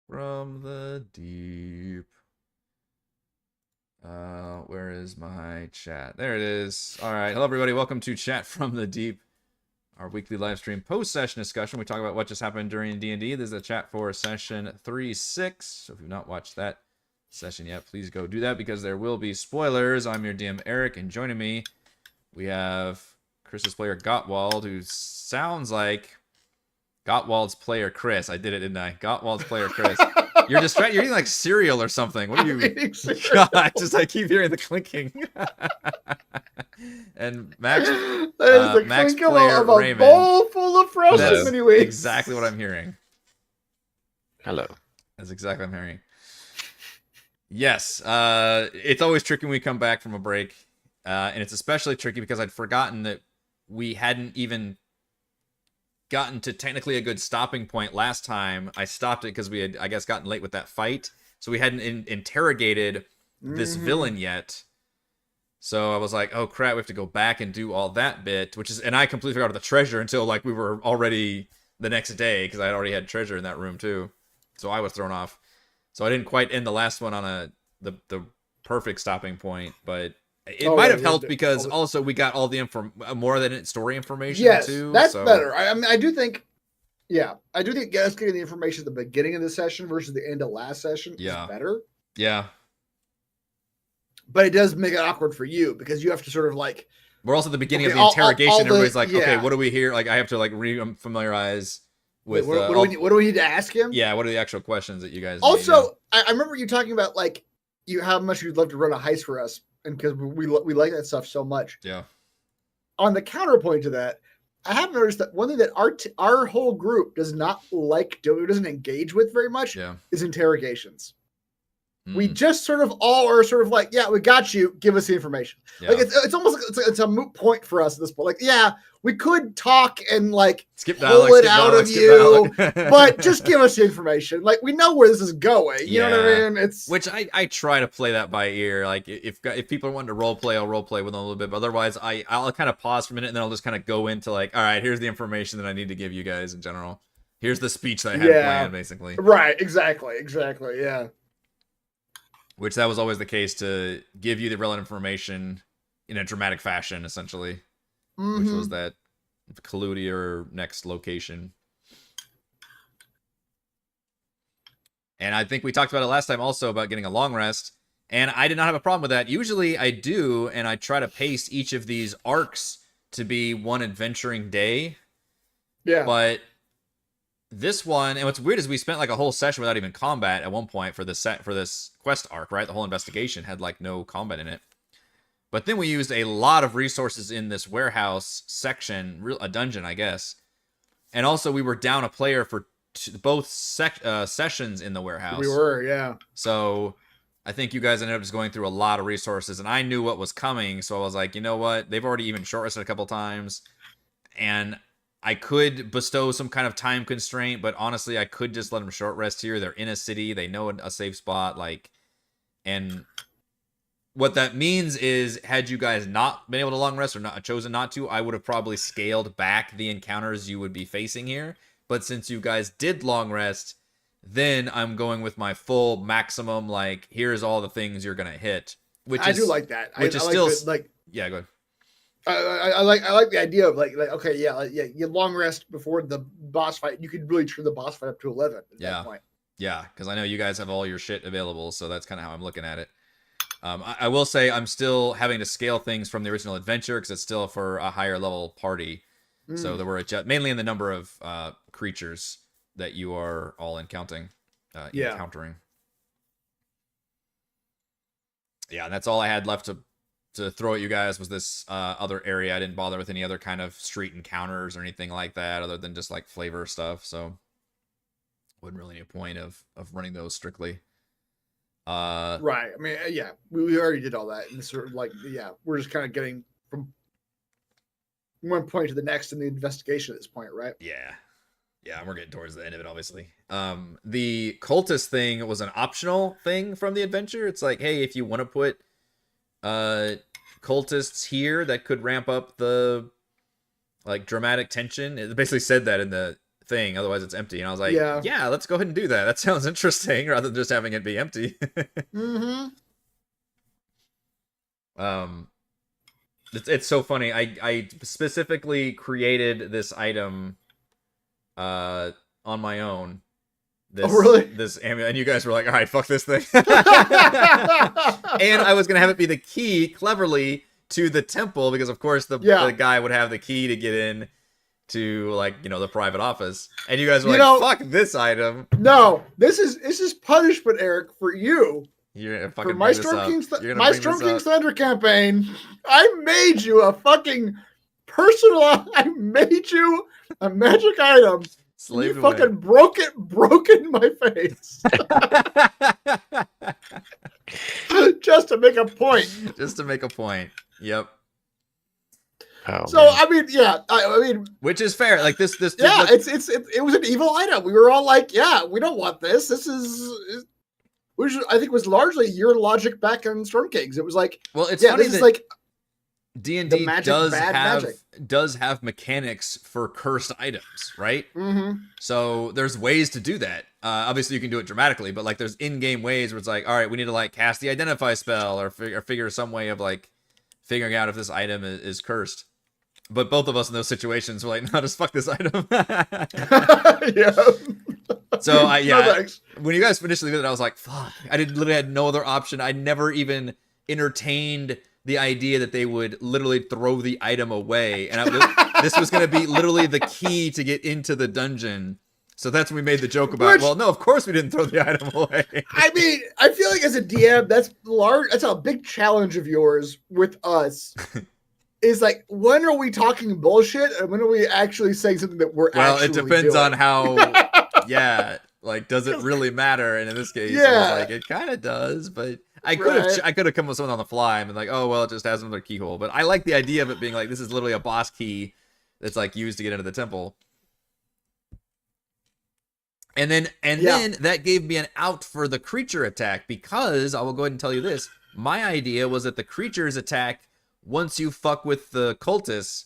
from the deep. Where is my chat? There it is. All right. Hello, everybody. Welcome to Chat from the Deep, our weekly live stream post-session discussion. We talk about what just happened during D&D. This is a chat for session 3.6. So if you've not watched that session yet, please go do that because there will be spoilers. I'm your DM, Eric, and joining me, we have Chris's player, Gottwald, who sounds like Gottwald's player, Chris. I did it, didn't I? Gottwald's player, Chris. You're distracted. You're eating like cereal or something. What are you? God, I keep hearing the clinking. And Max, that is the Max clink player of a Raymond. bowl full of frosting That's mini wheats. exactly what I'm hearing. Hello. That's exactly what I'm hearing. Yes, it's always tricky when we come back from a break, and it's especially tricky because I'd forgotten that we hadn't even gotten to technically a good stopping point last time. I stopped it because we had, I guess, gotten late with that fight, so we hadn't interrogated this villain yet. So I was like, oh crap, we have to go back and do all that bit, which is, and I completely forgot about the treasure until like we were already the next day because I had already had treasure in that room too. So I was thrown off. So I didn't quite end the last one on the perfect stopping point, but it might have helped because also we got all the more than story information too. That's so. better. I mean, I do think us getting the information at the beginning of the session versus the end of last session is better. Yeah. But it does make it awkward for you because you have to sort of like. We're also at the beginning of the interrogation. Everybody's like, yeah. okay, what do we hear? Like, I have to like familiarize with. What do we need to ask him? Yeah, what are the actual questions that you guys also, need, yeah. I remember you talking about like how much you'd love to run a heist for us, and because we like that stuff so much. Yeah. On the counterpoint to that, I have noticed that one thing that our whole group does not like doing, doesn't engage with very much, is interrogations. We just sort of all are sort of like, yeah, we got you. Give us the information. Yeah. Like it's almost like it's a moot point for us at this point. Like, yeah, we could talk and like pull it out of you, but just give us the information. Like we know where this is going. You know what I mean? It's which I try to play that by ear. Like if people are wanting to role play, I'll role play with them a little bit. But otherwise, I'll kind of pause for a minute and then I'll just kind of go into like, all right, here's the information that I need to give you guys in general. Here's the speech that I had planned, basically. Right. Exactly. Yeah. Which that was always the case, to give you the relevant information in a dramatic fashion, essentially. Which was that Colludier next location. And I think we talked about it last time also about getting a long rest. And I did not have a problem with that. Usually I do, and I try to pace each of these arcs to be one adventuring day. Yeah. But this one, and what's weird is we spent like a whole session without even combat at one point for this quest arc, right? The whole investigation had like no combat in it. But then we used a lot of resources in this warehouse section, a dungeon, I guess. And also we were down a player for both sessions in the warehouse. We were, yeah. So I think you guys ended up just going through a lot of resources, and I knew what was coming, so I was like, you know what? They've already even short rested a couple times, and I could bestow some kind of time constraint, but honestly, I could just let them short rest here. They're in a city. They know a safe spot. Like, and what that means is, had you guys not been able to long rest or not chosen not to, I would have probably scaled back the encounters you would be facing here. But since you guys did long rest, then I'm going with my full maximum, like, here's all the things you're going to hit. Which I do like that. Which is still... Yeah, go ahead. I like the idea of like okay, you long rest before the boss fight. You could really turn the boss fight up to 11 at that point. Yeah, because I know you guys have all your shit available, so that's kind of how I'm looking at it. I will say I'm still having to scale things from the original adventure because it's still for a higher level party. So there were mainly in the number of creatures that you are all encountering. Yeah, and that's all I had left to throw at you guys was this other area. I didn't bother with any other kind of street encounters or anything like that other than just like flavor stuff, so wasn't really a point of running those strictly. Right. I mean, yeah, we already did all that, and sort of like, yeah, we're just kind of getting from one point to the next in the investigation at this point, right? Yeah, we're getting towards the end of it, obviously. The cultist thing was an optional thing from the adventure. It's like, hey, if you want to put cultists here that could ramp up the like dramatic tension, it basically said that in the thing, otherwise it's empty. And I was like, Yeah. yeah, let's go ahead and do that. That sounds interesting, rather than just having it be empty. Mm-hmm. It's so funny. I specifically created this item on my own. Oh, really? This amulet, and you guys were like, all right, fuck this thing. And I was gonna have it be the key, cleverly, to the temple, because of course the guy would have the key to get in to, like, you know, the private office. And you guys were fuck this item. No, this is punishment, Eric, for you. You're fucking for my Storm King's Thunder campaign. I made you a fucking I made you a magic item. You fucking broke it in my face. Just to make a point. Just to make a point. Yep. Oh, so man. I mean, yeah, I mean, which is fair. Like this. Yeah, it was an evil item. We were all like, yeah, we don't want this. This is. Which I think was largely your logic back in Storm Kings. It was like, well, it's funny this that is like D&D does have mechanics for cursed items, right? Mm-hmm. So there's ways to do that. Obviously, you can do it dramatically, but like there's in-game ways where it's like, all right, we need to like cast the Identify spell or figure some way of like figuring out if this item is cursed. But both of us in those situations were like, no, just fuck this item. Yeah. So when you guys initially did it, I was like, fuck. I literally had no other option. I never even entertained the idea that they would literally throw the item away, and this was going to be literally the key to get into the dungeon. So that's when we made the joke about, well, no, of course we didn't throw the item away. I mean, I feel like as a DM, that's a big challenge of yours with us. Is like, when are we talking bullshit and when are we actually saying something that we're actually doing? Well, it depends on how, yeah, like, does it really matter? And in this case, I was like, it kind of does, but I could have come up with something on the fly and been like, oh, well, it just has another keyhole. But I like the idea of it being like, this is literally a boss key that's like used to get into the temple. And then that gave me an out for the creature attack, because I will go ahead and tell you this. My idea was that the creatures attack once you fuck with the cultists,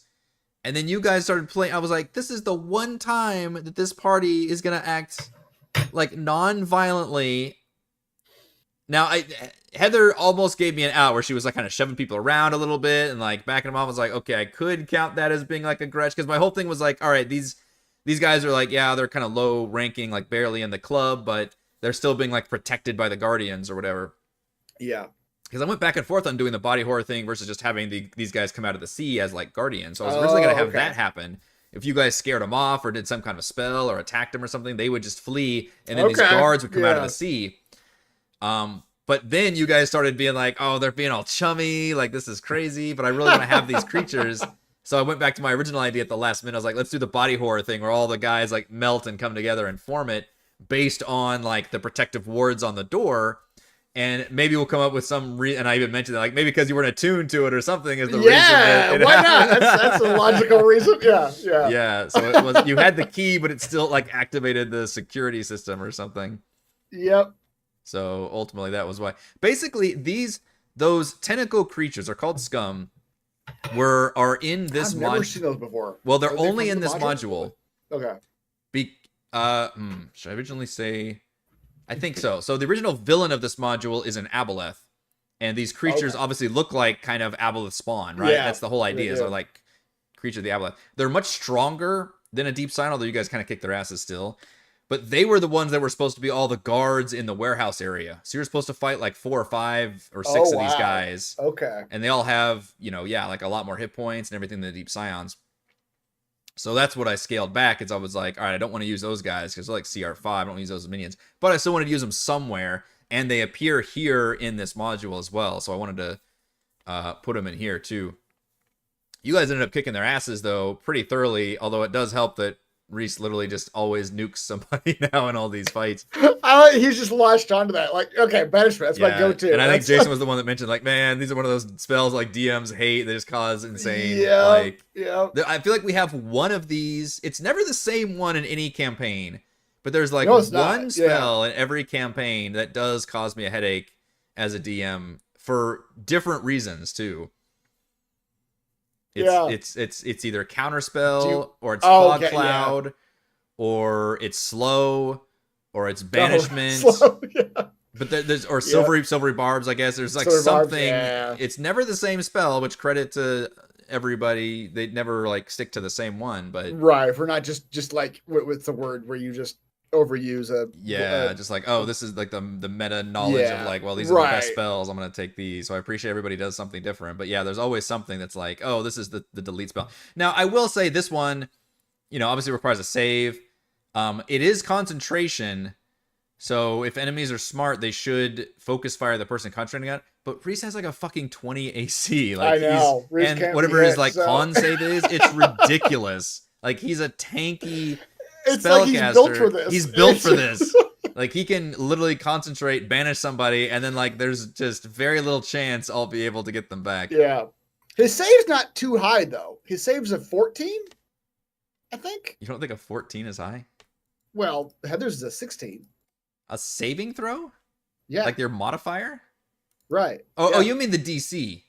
and then you guys started playing. I was like, this is the one time that this party is going to act like non-violently. Now, Heather almost gave me an out where she was like kind of shoving people around a little bit and like backing them off. I was like, okay, I could count that as being like a grudge, because my whole thing was like, all right, these guys are like, yeah, they're kind of low ranking, like barely in the club, but they're still being like protected by the guardians or whatever. Yeah. Because I went back and forth on doing the body horror thing versus just having these guys come out of the sea as like guardians. So I was originally going to have that happen. If you guys scared them off or did some kind of spell or attacked them or something, they would just flee, and then these guards would come out of the sea. But then you guys started being like, oh, they're being all chummy, like this is crazy, but I really want to have these creatures. So I went back to my original idea at the last minute. I was like, let's do the body horror thing where all the guys like melt and come together and form it based on like the protective wards on the door. And maybe we'll come up with some and I even mentioned that, like, maybe because you weren't attuned to it or something is the reason. Yeah, why not? That's a logical reason. Yeah. Yeah. So it was, you had the key, but it still like activated the security system or something. Yep. So ultimately, that was why. Basically, those tentacle creatures are called scum. Are in this module. I've never seen those before. Well, they're only in this module. Okay. Should I originally say? I think so. So the original villain of this module is an Aboleth, and these creatures obviously look like kind of Aboleth spawn, right? Yeah, that's the whole idea. Is they're like creature of the Aboleth. They're much stronger than a Deep Sign, although you guys kind of kick their asses still. But they were the ones that were supposed to be all the guards in the warehouse area. So you're supposed to fight like 4 or 5 or 6 of these guys. Okay. And they all have, like a lot more hit points and everything than the Deep Scions. So that's what I scaled back, is I was like, all right, I don't want to use those guys because they're like CR5. I don't want to use those as minions. But I still wanted to use them somewhere. And they appear here in this module as well. So I wanted to put them in here too. You guys ended up kicking their asses, though, pretty thoroughly. Although it does help that Reese literally just always nukes somebody now in all these fights. He's just latched onto that. Like, okay, banishment. That's my go-to. And I think Jason was the one that mentioned, like, man, these are one of those spells like DMs hate. They just cause insane. Yeah. I feel like we have one of these. It's never the same one in any campaign, but there's like one spell in every campaign that does cause me a headache as a DM for different reasons too. It's either counterspell or it's fog cloud or it's slow, or it's banishment. Slow, yeah. But there's or silvery barbs, I guess. There's like Silvery something. Barbs, yeah. It's never the same spell, which credit to everybody. They never like stick to the same one, but right. If we're not just like what's the word where you just overuse just like, oh, this is like the meta knowledge of like, well, these are the best spells, I'm gonna take these. So I appreciate everybody does something different, but yeah, there's always something that's like, oh, this is the delete spell. Now I will say this one, obviously requires a save. It is concentration, so if enemies are smart, they should focus fire the person concentrating on it. But Reese has like a fucking 20 AC. Like, I know. And whatever his like con save is, it's ridiculous. Like, he's a tanky it's spellcaster. Like he's built for this. He's built for this. Like, he can literally concentrate, banish somebody, and then like there's just very little chance I'll be able to get them back. Yeah. His save's not too high though. His save's a 14, I think. You don't think a 14 is high? Well, Heather's is a 16. A saving throw? Yeah. Like their modifier? Right. Oh, you mean the DC?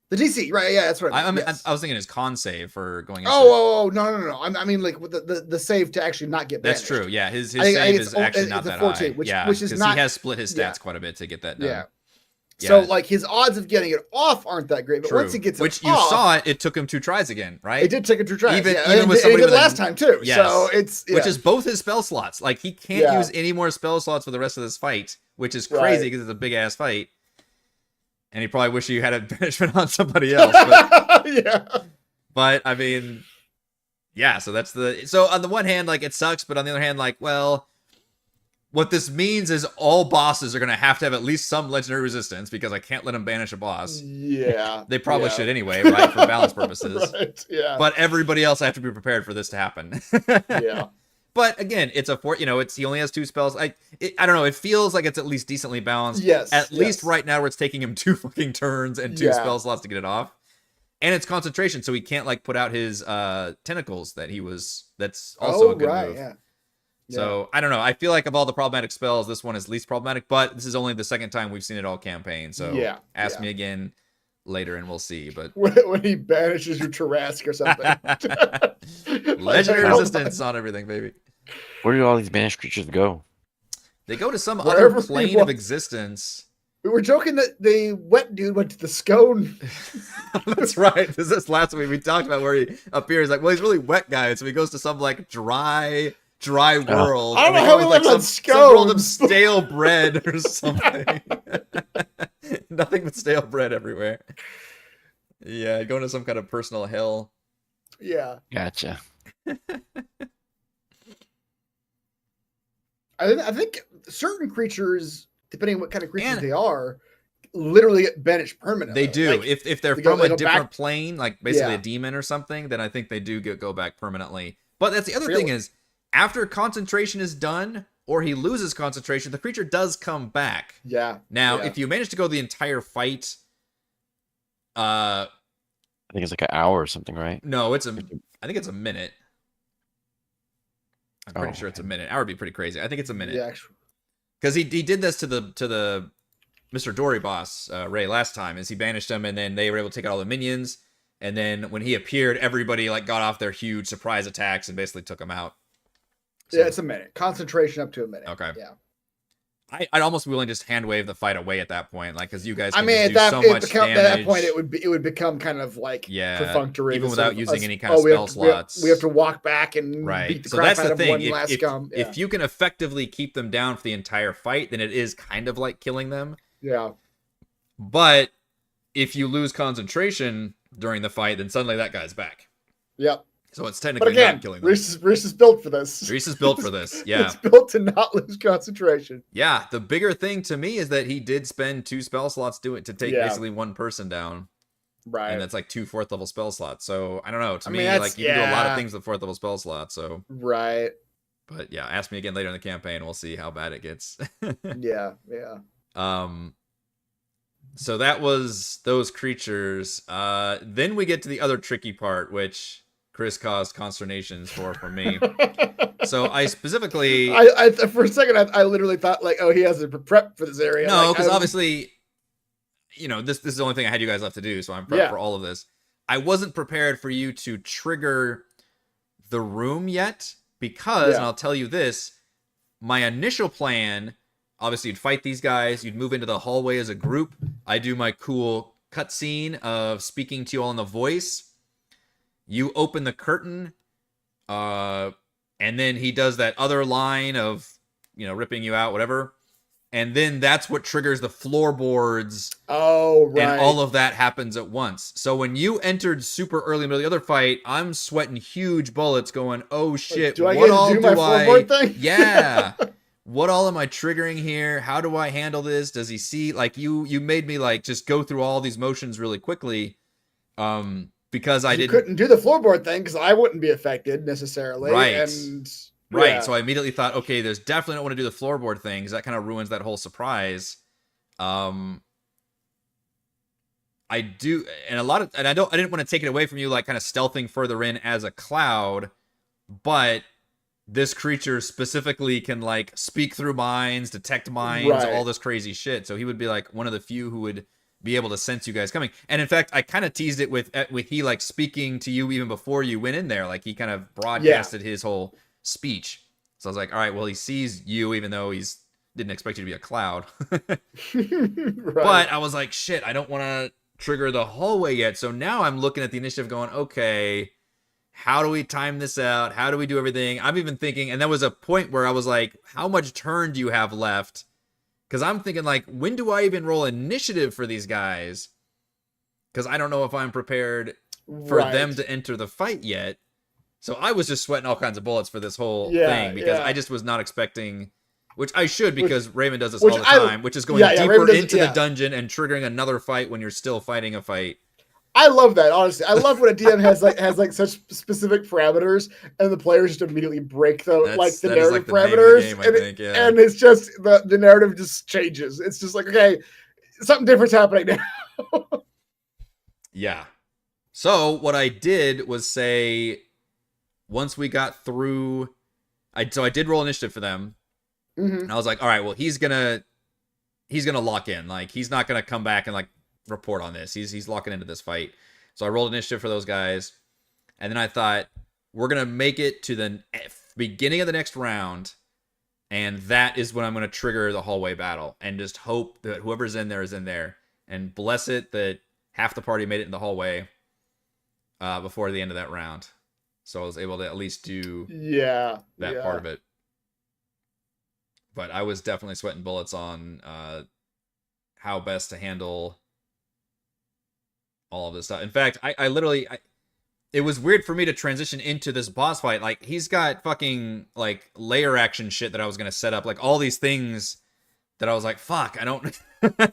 The DC, right? Yeah, that's right. I was thinking his con save for going. No. I mean, like with the save to actually not get banished. That's true. Yeah, his save is actually not that 14, high. Which is not. He has split his stats quite a bit to get that done. Yeah. So like his odds of getting it off aren't that great, but once he gets it off, you saw it took him 2 tries again, right? It did take him 2 tries, even with somebody with last time too. Yes. So it's which is both his spell slots. Like he can't use any more spell slots for the rest of this fight, which is crazy because it's a big ass fight. And he probably wish you had a banishment on somebody else. But, yeah. But I mean, yeah. So on the one hand, like it sucks, but on the other hand, like, well, what this means is all bosses are going to have at least some legendary resistance because I can't let them banish a boss. Yeah. They probably should anyway, right? For balance purposes. Right. Yeah. But everybody else I have to be prepared for this to happen. Yeah. But again, it's he only has 2 spells. I don't know. It feels like it's at least decently balanced. Yes. At least right now where it's taking him 2 fucking turns and 2 spell slots to get it off. And it's concentration, so he can't like put out his tentacles that's also a good move. Yeah. So I don't know. I feel like of all the problematic spells, this one is least problematic, but this is only the second time we've seen it all campaign. So ask me again later and we'll see. But when he banishes you Tarrasque or something. Legendary resistance on everything, baby. Where do all these banished creatures go? They go to some other plane of existence. We were joking that the wet dude went to the scone. That's right. This last week we talked about where he appears. Like, well, he's really wet guy, so he goes to some like dry world. I don't know how he lives on scones. Some world of stale bread or something. Nothing but stale bread everywhere. Yeah, going to some kind of personal hell. Yeah. Gotcha. I think certain creatures, depending on what kind of creatures they are, literally get banished permanently. They do. Like, if they're from a different plane, like basically a demon or something, then I think they do go back permanently. But that's the other thing is, after concentration is done, or he loses concentration, the creature does come back. Yeah. Now, if you manage to go the entire fight, I think it's like an hour or something, right? No, I think it's a minute. I'm pretty sure it's a minute. Hour would be pretty crazy. I think it's a minute. Yeah, because he did this to the Mr. Dory boss Ray last time, is he banished him, and then they were able to take out all the minions, and then when he appeared, everybody like got off their huge surprise attacks and basically took him out. So, yeah, it's a minute. Concentration up to a minute. Okay. Yeah. I'd almost be willing to just hand wave the fight away at that point, like because you guys. Can at so much damage. At that point, it would become kind of like perfunctory, even without using any kind of spell slots. We have to walk back and beat the crap out of one last scum. If you can effectively keep them down for the entire fight, then it is kind of like killing them. Yeah. But if you lose concentration during the fight, then suddenly that guy's back. Yep. So it's technically not killing them. Reese is built for this. Reese is built for this, yeah. It's built to not lose concentration. Yeah, the bigger thing to me is that he did spend 2 spell slots to take basically one person down. Right. And that's like 2 4th level spell slots. So I don't know. To me, like you can do a lot of things with 4th level spell slots. So right. But yeah, ask me again later in the campaign. We'll see how bad it gets. Yeah. So that was those creatures. Then we get to the other tricky part, which Chris caused consternations for me. So I specifically, I for a second I literally thought like, oh, he has a prep for this area. No, because obviously, this is the only thing I had you guys left to do, so I'm prepped for all of this. I wasn't prepared for you to trigger the room yet because, and I'll tell you this, my initial plan, obviously you'd fight these guys, you'd move into the hallway as a group. I do my cool cutscene of speaking to you all in the voice. You open the curtain, and then he does that other line of, ripping you out, whatever. And then that's what triggers the floorboards. Oh, right. And all of that happens at once. So when you entered super early in the other fight, I'm sweating huge bullets going, oh shit, do I get to do my floorboard thing? Yeah. What all am I triggering here? How do I handle this? Does he see? Like, you made me like just go through all these motions really quickly. Because I couldn't do the floorboard thing because I wouldn't be affected necessarily. Right. Right. Yeah. So I immediately thought, okay, there's definitely don't want to do the floorboard thing because that kind of ruins that whole surprise. I do, and I didn't want to take it away from you, like kind of stealthing further in as a cloud, but this creature specifically can like speak through minds, detect minds, all this crazy shit. So he would be like one of the few who would be able to sense you guys coming. And in fact, I kind of teased it with he like speaking to you even before you went in there. Like he kind of broadcasted his whole speech. So I was like, all right, well, he sees you even though he's didn't expect you to be a cloud. Right. But I was like, shit, I don't want to trigger the hallway yet. So now I'm looking at the initiative going, okay, how do we time this out? How do we do everything? I'm even thinking, and there was a point where I was like, how much turn do you have left? Because I'm thinking like, when do I even roll initiative for these guys? Because I don't know if I'm prepared for them to enter the fight yet. So I was just sweating all kinds of bullets for this whole thing because I just was not expecting, which I should because Raven does this all the time, which is going deeper into the dungeon and triggering another fight when you're still fighting a fight. I love that, honestly. I love when a DM has such specific parameters and the players just immediately break the narrative parameters. And it's just the narrative just changes. It's just like, okay, something different's happening now. Yeah. So what I did was say, once we got through, I did roll initiative for them. Mm-hmm. And I was like, all right, well, he's gonna lock in. Like, he's not gonna come back and like report on this. He's locking into this fight. So I rolled initiative for those guys. And then I thought, we're gonna make it to the beginning of the next round. And that is when I'm gonna trigger the hallway battle and just hope that whoever's in there is in there. And bless it that half the party made it in the hallway before the end of that round. So I was able to at least do that part of it. But I was definitely sweating bullets on how best to handle all of this stuff. In fact, I literally, it was weird for me to transition into this boss fight. Like, he's got fucking, like, layer action shit that I was going to set up. Like, all these things that I was like, fuck, I don't,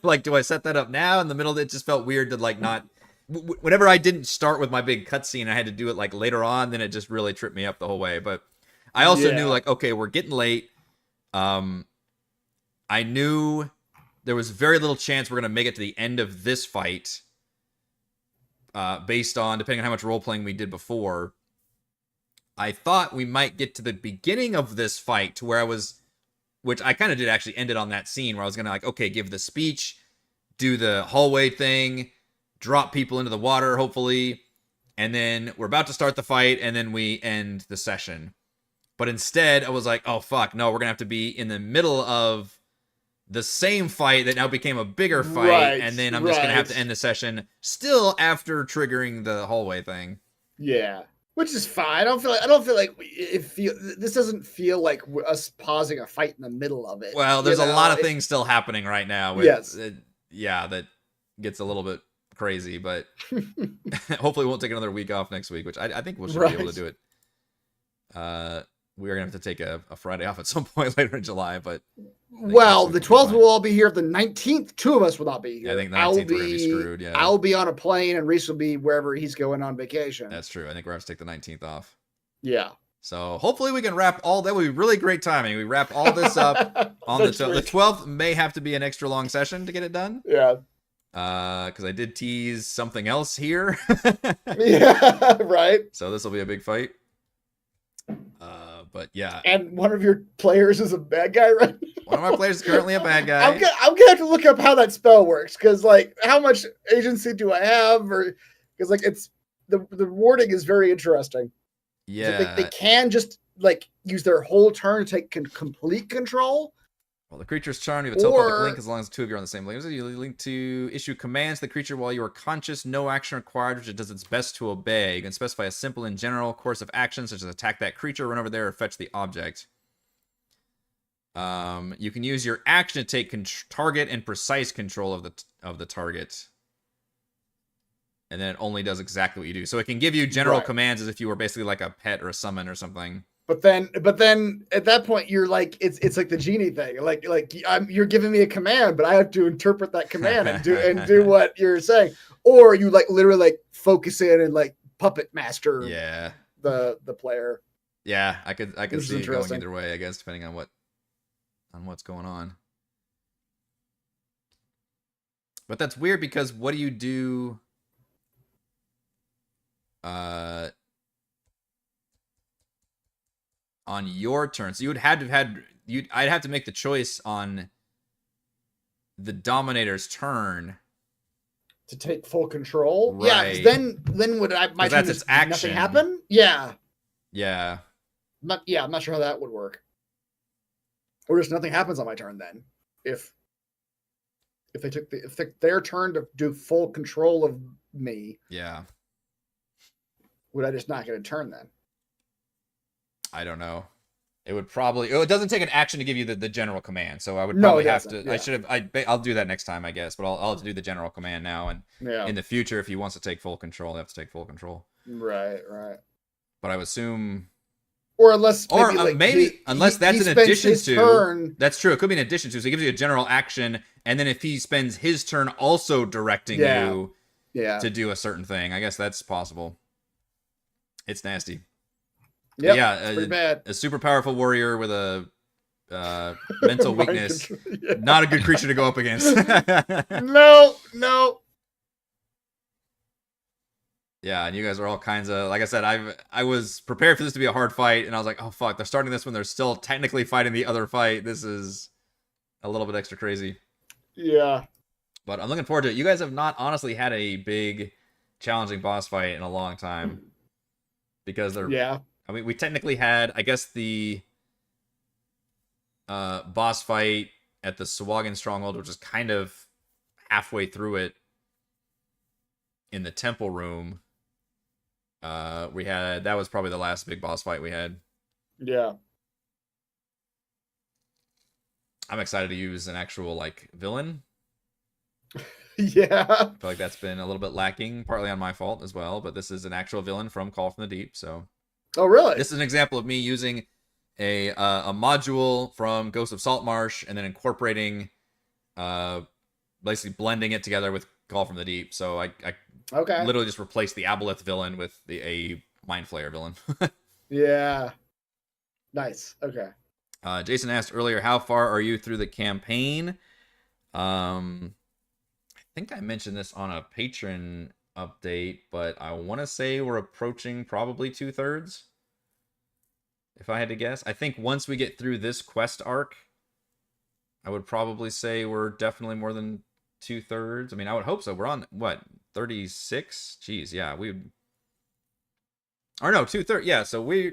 like, do I set that up now? In the middle, it just felt weird to, like, not... Whenever I didn't start with my big cutscene, I had to do it like later on, then it just really tripped me up the whole way. But I also knew like, okay, we're getting late. I knew there was very little chance we're going to make it to the end of this fight based on, depending on how much role-playing we did before. I thought we might get to the beginning of this fight to where I was, which I kind of did actually end it on that scene where I was going to like, okay, give the speech, do the hallway thing, drop people into the water, hopefully, and then we're about to start the fight, and then we end the session. But instead, I was like, oh, fuck, no, we're going to have to be in the middle of the same fight that now became a bigger fight, and then I'm just going to have to end the session still after triggering the hallway thing. Yeah, which is fine. I don't feel like this doesn't feel like us pausing a fight in the middle of it. Well, there's a lot of things still happening right now. That gets a little bit crazy, but hopefully we won't take another week off next week, which I think we should be able to do it. We're gonna have to take a Friday off at some point later in July, but the 12th will all be here. The 19th, two of us will not be here. I think the 19th we're gonna be screwed. Yeah, I'll be on a plane, and Reese will be wherever he's going on vacation. That's true. I think we're gonna have to take the 19th off. Yeah. So hopefully we can wrap all that. Would be really great timing. We wrap all this up on the 12th. May have to be an extra long session to get it done. Yeah. Because I did tease something else here. Yeah, right. So this will be a big fight. But yeah. And one of your players is a bad guy, right? One of my players is currently a bad guy. I'm gonna have to look up how that spell works, because like, how much agency do I have? Or because like, it's the wording is very interesting. Yeah. They can just like use their whole turn to take complete control. Well, the creature's charmed. You have a telepathic link as long as the two of you are on the same link. You link to issue commands to the creature while you are conscious. No action required, which it does its best to obey. You can specify a simple and general course of action, such as attack that creature, run over there, or fetch the object. You can use your action to take target and precise control of the target. And then it only does exactly what you do. So it can give you general commands as if you were basically like a pet or a summon or something. But then at that point you're like it's like the genie thing. Like you're giving me a command, but I have to interpret that command and do what you're saying. Or you like literally like focus in and like puppet master the player. Yeah, I could see it going either way, I guess, depending on what's going on. But that's weird because what do you do on your turn? So I'd have to make the choice on the Dominator's turn to take full control. Right. Yeah, then would my turn its action. Nothing happen? Yeah. Yeah. I'm not sure how that would work. Or just nothing happens on my turn then. If they took their turn to do full control of me. Yeah. Would I just not get a turn then? I don't know. It would probably. It doesn't take an action to give you the general command, so I would probably have to. Yeah. I'll do that next time, I guess. But I'll have to do the general command now, and in the future, if he wants to take full control, he'll have to take full control. Right. But I would assume. Or unless unless that's an addition to. Turn. That's true. It could be an addition to. So he gives you a general action, and then if he spends his turn also directing you to do a certain thing, I guess that's possible. It's nasty. Yep, yeah, pretty bad. A super powerful warrior with a mental weakness. Not a good creature to go up against. No. Yeah, and you guys are all kinds of, like I said, I was prepared for this to be a hard fight, and I was like, oh fuck, they're starting this when they're still technically fighting the other fight. This is a little bit extra crazy. Yeah. But I'm looking forward to it. You guys have not honestly had a big, challenging boss fight in a long time. Because they're... Yeah. I mean, we technically had, I guess, the boss fight at the Sahuagin Stronghold, which is kind of halfway through it in the temple room. That was probably the last big boss fight we had. Yeah. I'm excited to use an actual, like, villain. Yeah. I feel like that's been a little bit lacking, partly on my fault as well, but this is an actual villain from Call from the Deep, so... Oh, really? This is an example of me using a module from Ghost of Saltmarsh and then incorporating, basically blending it together with Call from the Deep. So I literally just replaced the Aboleth villain with a Mind Flayer villain. Yeah. Nice. Okay. Jason asked earlier, how far are you through the campaign? I think I mentioned this on a patron update, but I want to say we're approaching probably 2/3. If I had to guess, I think once we get through this quest arc, I would probably say we're definitely more than 2/3. I mean, I would hope so. We're on what, 36? Jeez, yeah, we would. Or no, 2/3. Yeah, so we.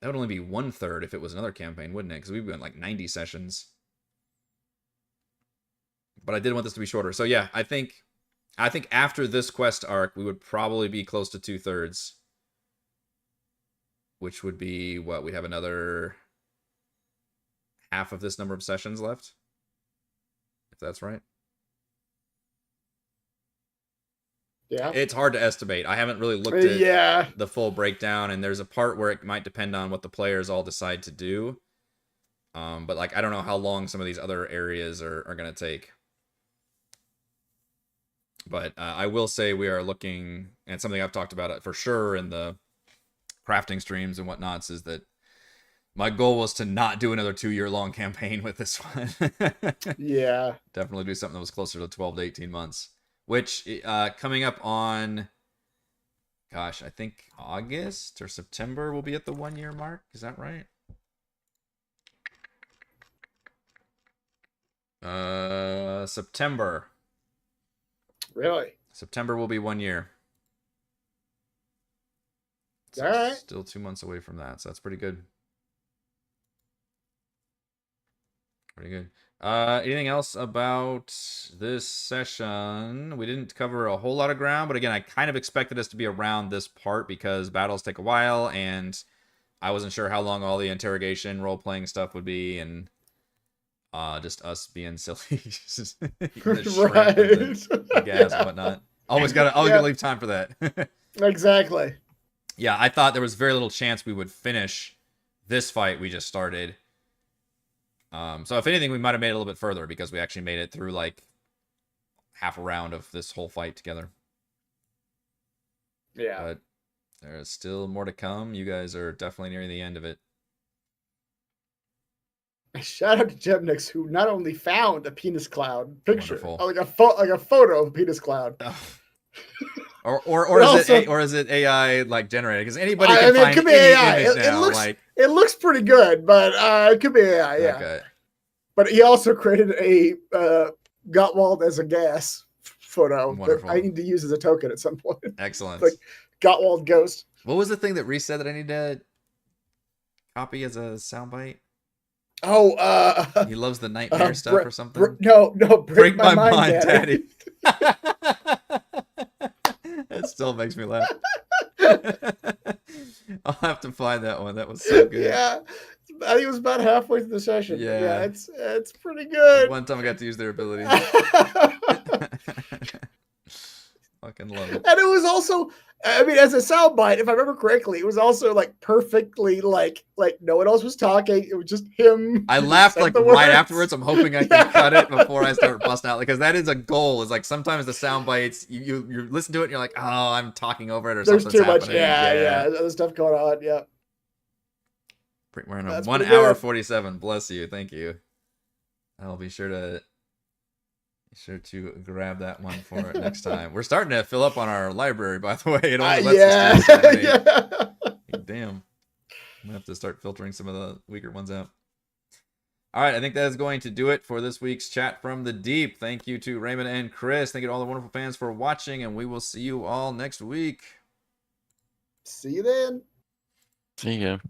That would only be 1/3 if it was another campaign, wouldn't it? Because we've been like 90 sessions. But I did want this to be shorter. So yeah, I think after this quest arc, we would probably be close to 2/3. Which would be, what, we'd have another half of this number of sessions left? If that's right. Yeah. It's hard to estimate. I haven't really looked at the full breakdown, and there's a part where it might depend on what the players all decide to do. But like, I don't know how long some of these other areas are going to take. But I will say we are looking, and something I've talked about for sure in the crafting streams and whatnots, is that my goal was to not do another 2-year-long campaign with this one. Yeah. Definitely do something that was closer to 12 to 18 months. Which, coming up on, gosh, I think August or September will be at the 1-year mark. Is that right? September. Really? September will be 1 year. So All right. still 2 months away from that. So that's pretty good. Pretty good. Anything else about this session? We didn't cover a whole lot of ground, but again, I kind of expected us to be around this part because battles take a while, and I wasn't sure how long all the interrogation role-playing stuff would be, and just us being silly. Right. The gas and whatnot. Always gotta leave time for that. Exactly. Yeah, I thought there was very little chance we would finish this fight we just started. So if anything, we might have made it a little bit further because we actually made it through like half a round of this whole fight together. Yeah. But there's still more to come. You guys are definitely nearing the end of it. Shout out to Gemnix, who not only found a penis cloud picture, Wonderful. like a photo of a penis cloud. Or is it AI like generated? Because anybody can find it could be any AI. image now. It looks pretty good, but it could be AI. Yeah. Okay. But he also created a Gottwald as a gas photo that I need to use as a token at some point. Excellent. Like Gottwald ghost. What was the thing that Reese said that I need to copy as a soundbite? Oh, he loves the nightmare stuff or something. No, break my mind, Daddy. That still makes me laugh. I'll have to find that one. That was so good. Yeah, I think it was about halfway through the session. Yeah, it's pretty good. One time I got to use their abilities. Fucking love it. And it was also, I mean, as a soundbite, if I remember correctly, it was also like perfectly like no one else was talking. It was just him. I laughed like right afterwards. I'm hoping I can cut it before I start busting out, because that is a goal. Is like sometimes the sound bites you listen to it and you're like, oh, I'm talking over it or there's something's too much. happening. Yeah, other stuff going on. Yeah. We're in 1 hour 47. Bless you. Thank you. I'll be sure to grab that one for next time. We're starting to fill up on our library, by the way. It only lets us do yeah. Damn. I'm gonna have to start filtering some of the weaker ones out. All right, I think that is going to do it for this week's Chat from the Deep. Thank you to Raymond and Chris. Thank you to all the wonderful fans for watching, and we will see you all next week. See you then. See you.